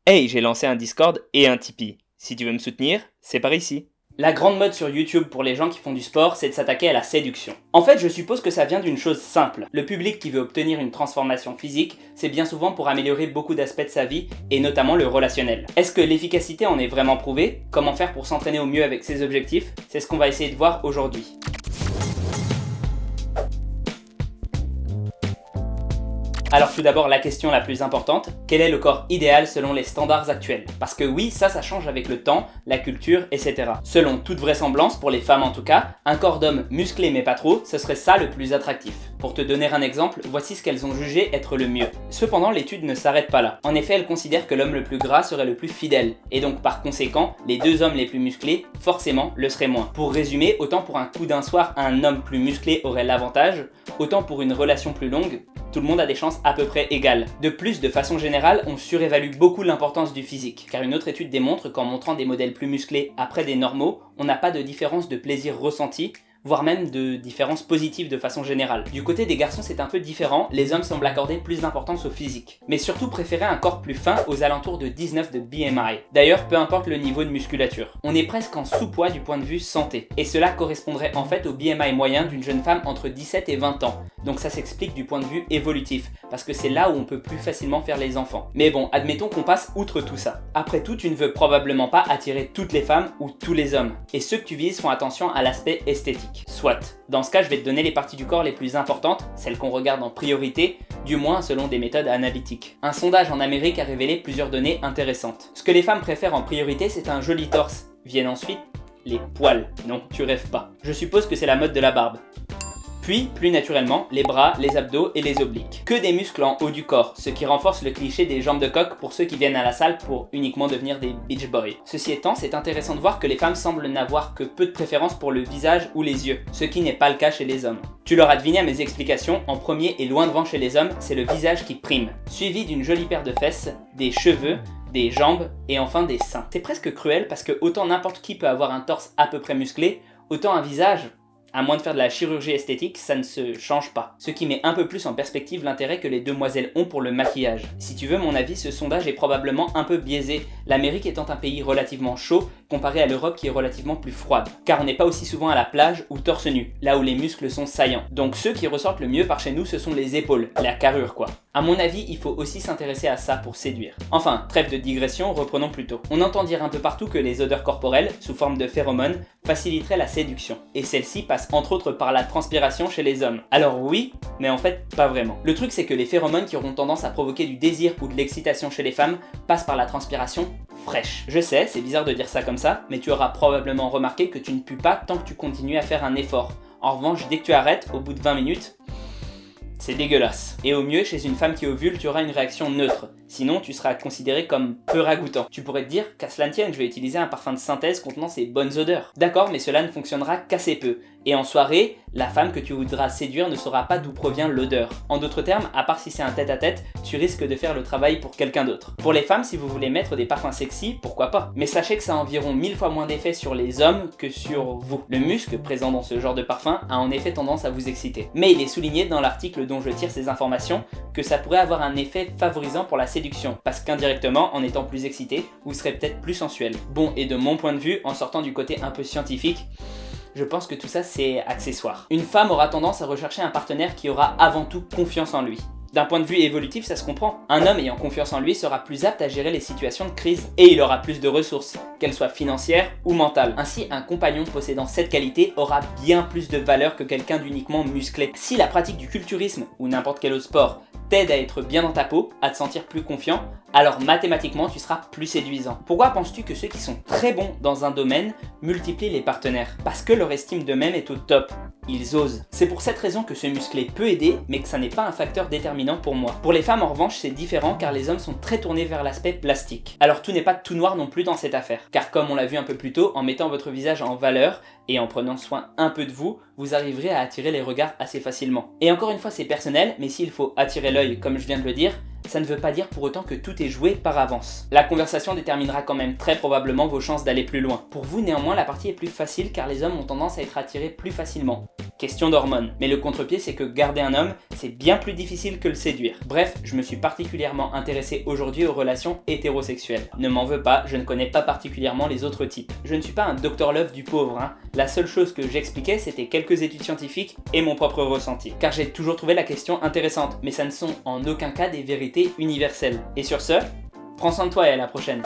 Hey, j'ai lancé un Discord et un Tipeee. Si tu veux me soutenir, c'est par ici. La grande mode sur YouTube pour les gens qui font du sport, c'est de s'attaquer à la séduction. En fait, je suppose que ça vient d'une chose simple. Le public qui veut obtenir une transformation physique, c'est bien souvent pour améliorer beaucoup d'aspects de sa vie, et notamment le relationnel. Est-ce que l'efficacité en est vraiment prouvée? Comment faire pour s'entraîner au mieux avec ses objectifs? C'est ce qu'on va essayer de voir aujourd'hui. Alors tout d'abord, la question la plus importante, quel est le corps idéal selon les standards actuels? Parce que oui, ça change avec le temps, la culture, etc. Selon toute vraisemblance, pour les femmes en tout cas, un corps d'homme musclé mais pas trop, ce serait ça le plus attractif. Pour te donner un exemple, voici ce qu'elles ont jugé être le mieux. Cependant, l'étude ne s'arrête pas là. En effet, elle considère que l'homme le plus gras serait le plus fidèle, et donc par conséquent, les deux hommes les plus musclés, forcément, le seraient moins. Pour résumer, autant pour un coup d'un soir, un homme plus musclé aurait l'avantage, autant pour une relation plus longue, tout le monde a des chances à peu près égales. De plus, de façon générale, on surévalue beaucoup l'importance du physique, car une autre étude démontre qu'en montrant des modèles plus musclés après des normaux, on n'a pas de différence de plaisir ressenti, voire même de différences positives de façon générale. Du côté des garçons, c'est un peu différent, les hommes semblent accorder plus d'importance au physique, mais surtout préférer un corps plus fin aux alentours de 19 de BMI. D'ailleurs, peu importe le niveau de musculature. On est presque en sous-poids du point de vue santé, et cela correspondrait en fait au BMI moyen d'une jeune femme entre 17 et 20 ans. Donc ça s'explique du point de vue évolutif, parce que c'est là où on peut plus facilement faire les enfants. Mais bon, admettons qu'on passe outre tout ça. Après tout, tu ne veux probablement pas attirer toutes les femmes ou tous les hommes, et ceux que tu vises font attention à l'aspect esthétique. Soit. Dans ce cas, je vais te donner les parties du corps les plus importantes, celles qu'on regarde en priorité, du moins selon des méthodes analytiques. Un sondage en Amérique a révélé plusieurs données intéressantes. Ce que les femmes préfèrent en priorité, c'est un joli torse. Viennent ensuite les poils. Non, tu rêves pas. Je suppose que c'est la mode de la barbe. Puis, plus naturellement, les bras, les abdos et les obliques. Que des muscles en haut du corps, ce qui renforce le cliché des jambes de coq pour ceux qui viennent à la salle pour uniquement devenir des beach boys. Ceci étant, c'est intéressant de voir que les femmes semblent n'avoir que peu de préférence pour le visage ou les yeux, ce qui n'est pas le cas chez les hommes. Tu l'auras deviné à mes explications, en premier et loin devant chez les hommes, c'est le visage qui prime, suivi d'une jolie paire de fesses, des cheveux, des jambes et enfin des seins. C'est presque cruel parce que autant n'importe qui peut avoir un torse à peu près musclé, autant un visage, à moins de faire de la chirurgie esthétique, ça ne se change pas. Ce qui met un peu plus en perspective l'intérêt que les demoiselles ont pour le maquillage. Si tu veux mon avis, ce sondage est probablement un peu biaisé, l'Amérique étant un pays relativement chaud comparé à l'Europe qui est relativement plus froide. Car on n'est pas aussi souvent à la plage ou torse nu, là où les muscles sont saillants. Donc ceux qui ressortent le mieux par chez nous, ce sont les épaules, la carrure quoi. À mon avis, il faut aussi s'intéresser à ça pour séduire. Enfin, trêve de digression, reprenons plutôt. On entend dire un peu partout que les odeurs corporelles, sous forme de phéromones, faciliteraient la séduction. Et celle-ci passe entre autres par la transpiration chez les hommes. Alors oui, mais en fait pas vraiment. Le truc c'est que les phéromones qui auront tendance à provoquer du désir ou de l'excitation chez les femmes passent par la transpiration fraîche. Je sais, c'est bizarre de dire ça comme ça, mais tu auras probablement remarqué que tu ne pues pas tant que tu continues à faire un effort. En revanche, dès que tu arrêtes, au bout de 20 minutes, c'est dégueulasse. Et au mieux, chez une femme qui ovule, tu auras une réaction neutre. Sinon, tu seras considéré comme peu ragoûtant. Tu pourrais te dire, qu'à cela ne tienne, je vais utiliser un parfum de synthèse contenant ces bonnes odeurs. D'accord, mais cela ne fonctionnera qu'assez peu. Et en soirée, la femme que tu voudras séduire ne saura pas d'où provient l'odeur. En d'autres termes, à part si c'est un tête-à-tête, tu risques de faire le travail pour quelqu'un d'autre. Pour les femmes, si vous voulez mettre des parfums sexy, pourquoi pas. Mais sachez que ça a environ 1000 fois moins d'effet sur les hommes que sur vous. Le muscle présent dans ce genre de parfum a en effet tendance à vous exciter. Mais il est souligné dans l'article dont je tire ces informations que ça pourrait avoir un effet favorisant pour la séduction, parce qu'indirectement, en étant plus excité, vous serez peut-être plus sensuel. Bon, et de mon point de vue, en sortant du côté un peu scientifique, je pense que tout ça c'est accessoire. Une femme aura tendance à rechercher un partenaire qui aura avant tout confiance en lui. D'un point de vue évolutif, ça se comprend. Un homme ayant confiance en lui sera plus apte à gérer les situations de crise. Et il aura plus de ressources, qu'elles soient financières ou mentales. Ainsi, un compagnon possédant cette qualité aura bien plus de valeur que quelqu'un d'uniquement musclé. Si la pratique du culturisme ou n'importe quel autre sport t'aide à être bien dans ta peau, à te sentir plus confiant, alors mathématiquement tu seras plus séduisant. Pourquoi penses-tu que ceux qui sont très bons dans un domaine multiplient les partenaires? Parce que leur estime d'eux-mêmes est au top. Ils osent. C'est pour cette raison que se muscler peut aider, mais que ça n'est pas un facteur déterminant pour moi. Pour les femmes en revanche, c'est différent car les hommes sont très tournés vers l'aspect plastique. Alors tout n'est pas tout noir non plus dans cette affaire. Car comme on l'a vu un peu plus tôt, en mettant votre visage en valeur et en prenant soin un peu de vous, vous arriverez à attirer les regards assez facilement. Et encore une fois, c'est personnel, mais s'il faut attirer l'œil comme je viens de le dire, ça ne veut pas dire pour autant que tout est joué par avance. La conversation déterminera quand même très probablement vos chances d'aller plus loin. Pour vous néanmoins, la partie est plus facile car les hommes ont tendance à être attirés plus facilement. Question d'hormones. Mais le contre-pied, c'est que garder un homme, c'est bien plus difficile que le séduire. Bref, je me suis particulièrement intéressé aujourd'hui aux relations hétérosexuelles. Ne m'en veux pas, je ne connais pas particulièrement les autres types. Je ne suis pas un Dr Love du pauvre, hein. La seule chose que j'expliquais, c'était quelques études scientifiques et mon propre ressenti. Car j'ai toujours trouvé la question intéressante, mais ça ne sont en aucun cas des vérités universelles. Et sur ce, prends soin de toi et à la prochaine.